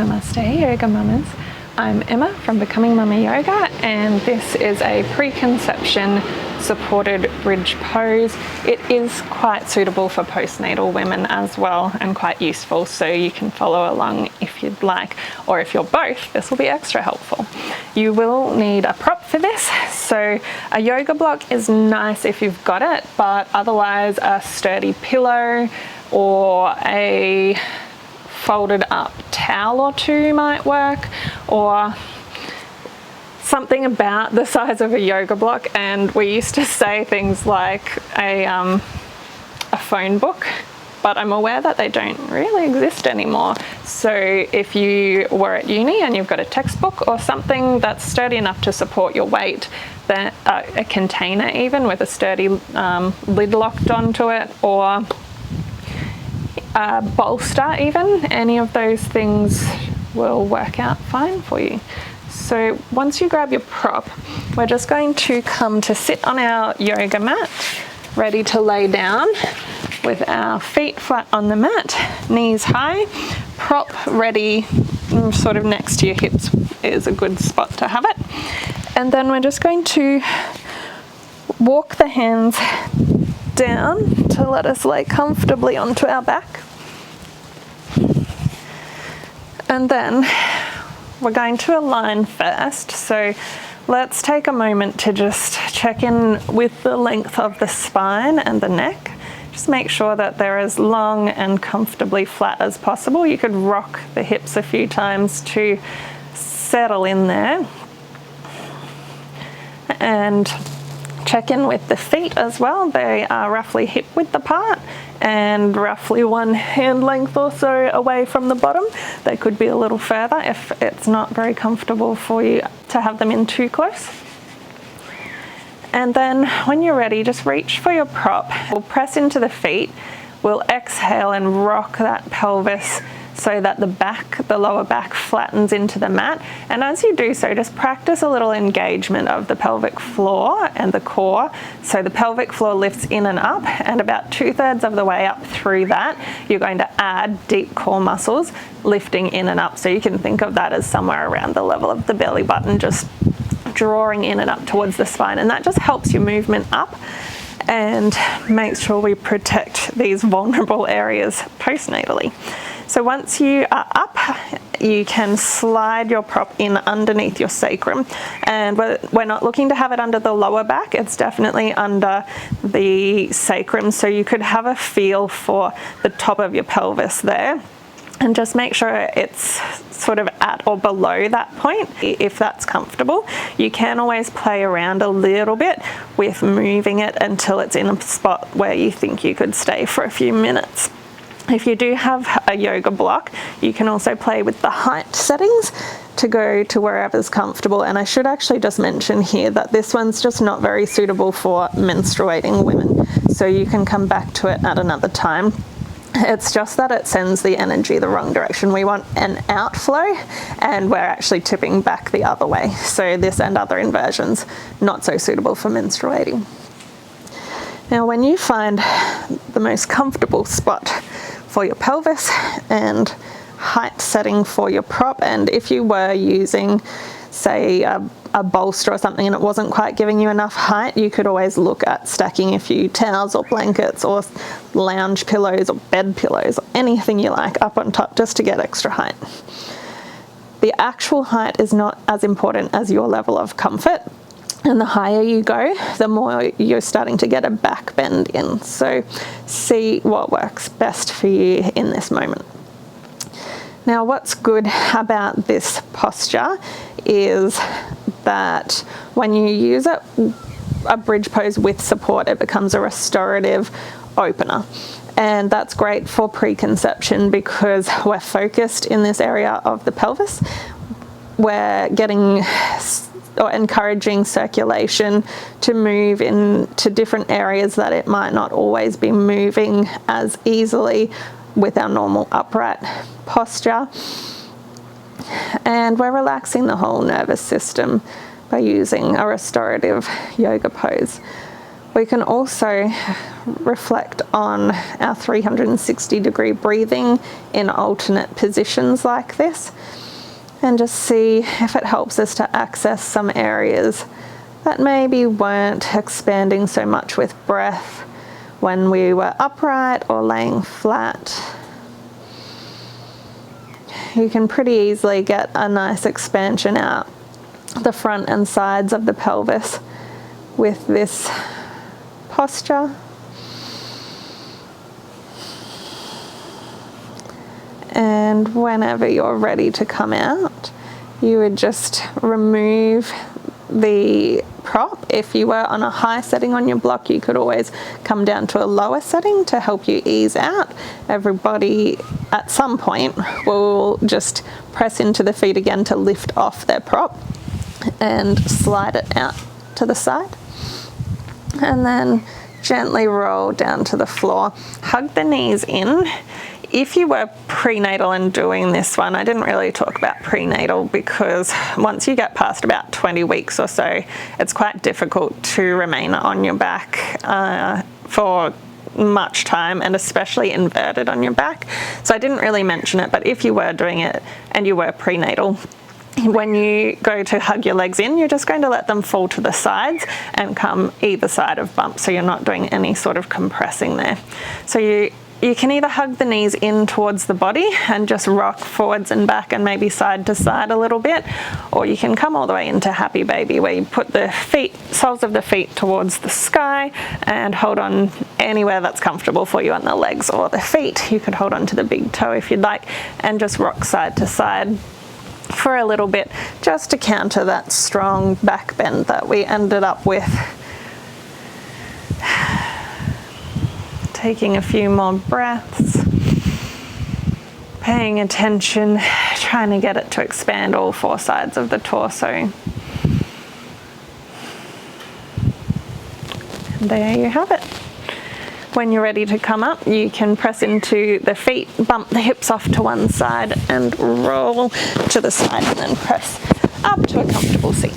Namaste Yoga Mamas. I'm Emma from Becoming Mama Yoga, and this is a preconception supported bridge pose. It is quite suitable for postnatal women as well and quite useful, so you can follow along if you'd like, or if you're both, this will be extra helpful. You will need a prop for this, so a yoga block is nice if you've got it, but otherwise a sturdy pillow or a folded up towel or two might work, or something about the size of a yoga block. And we used to say things like a phone book, but I'm aware that they don't really exist anymore. So if you were at uni and you've got a textbook or something that's sturdy enough to support your weight, then a container even with a sturdy lid locked onto it, or a bolster even, any of those things will work out fine for you. So once you grab your prop, we're just going to come to sit on our yoga mat, ready to lay down with our feet flat on the mat, knees high, prop ready, sort of next to your hips is a good spot to have it. And then we're just going to walk the hands down to let us lay comfortably onto our back. And then we're going to align first. So let's take a moment to just check in with the length of the spine and the neck. Just make sure that they're as long and comfortably flat as possible. You could rock the hips a few times to settle in there. And check in with the feet as well. They are roughly hip width apart and roughly one hand length or so away from the bottom. They could be a little further if it's not very comfortable for you to have them in too close. And then when you're ready, just reach for your prop. We'll press into the feet. We'll exhale and rock that pelvis so that the lower back flattens into the mat. And as you do so, just practice a little engagement of the pelvic floor and the core. So the pelvic floor lifts in and up, and about 2/3 of the way up through that, you're going to add deep core muscles lifting in and up. So you can think of that as somewhere around the level of the belly button, just drawing in and up towards the spine. And that just helps your movement up and makes sure we protect these vulnerable areas postnatally. So once you are up, you can slide your prop in underneath your sacrum, and we're not looking to have it under the lower back, it's definitely under the sacrum, so you could have a feel for the top of your pelvis there. And just make sure it's sort of at or below that point if that's comfortable. You can always play around a little bit with moving it until it's in a spot where you think you could stay for a few minutes. If you do have a yoga block, you can also play with the height settings to go to wherever's comfortable. And I should actually just mention here that this one's just not very suitable for menstruating women. So you can come back to it at another time. It's just that it sends the energy the wrong direction. We want an outflow, and we're actually tipping back the other way. So this and other inversions, not so suitable for menstruating. Now, when you find the most comfortable spot for your pelvis and height setting for your prop, and if you were using, say, a bolster or something and it wasn't quite giving you enough height, you could always look at stacking a few towels or blankets or lounge pillows or bed pillows or anything you like up on top just to get extra height. The actual height is not as important as your level of comfort, and the higher you go, the more you're starting to get a back bend in. So see what works best for you in this moment. Now, what's good about this posture is that when you use a bridge pose with support, it becomes a restorative opener. And that's great for preconception because we're focused in this area of the pelvis. We're getting or encouraging circulation to move into different areas that it might not always be moving as easily with our normal upright posture. And we're relaxing the whole nervous system by using a restorative yoga pose. We can also reflect on our 360-degree breathing in alternate positions like this, and just see if it helps us to access some areas that maybe weren't expanding so much with breath when we were upright or laying flat. You can pretty easily get a nice expansion out the front and sides of the pelvis with this posture. And whenever you're ready to come out, you would just remove the prop. If you were on a high setting on your block, you could always come down to a lower setting to help you ease out. Everybody at some point will just press into the feet again to lift off their prop and slide it out to the side. And then gently roll down to the floor. Hug the knees in. If you were prenatal and doing this one, I didn't really talk about prenatal because once you get past about 20 weeks or so, it's quite difficult to remain on your back for much time, and especially inverted on your back. So I didn't really mention it, but if you were doing it and you were prenatal, when you go to hug your legs in, you're just going to let them fall to the sides and come either side of bump, so you're not doing any sort of compressing there. So you can either hug the knees in towards the body and just rock forwards and back and maybe side to side a little bit, or you can come all the way into happy baby, where you put the feet, soles of the feet towards the sky and hold on anywhere that's comfortable for you on the legs or the feet. You could hold on to the big toe if you'd like and just rock side to side for a little bit, just to counter that strong back bend that we ended up with. Taking a few more breaths, paying attention, trying to get it to expand all four sides of the torso. And there you have it. When you're ready to come up, you can press into the feet, bump the hips off to one side and roll to the side, and then press up to a comfortable seat.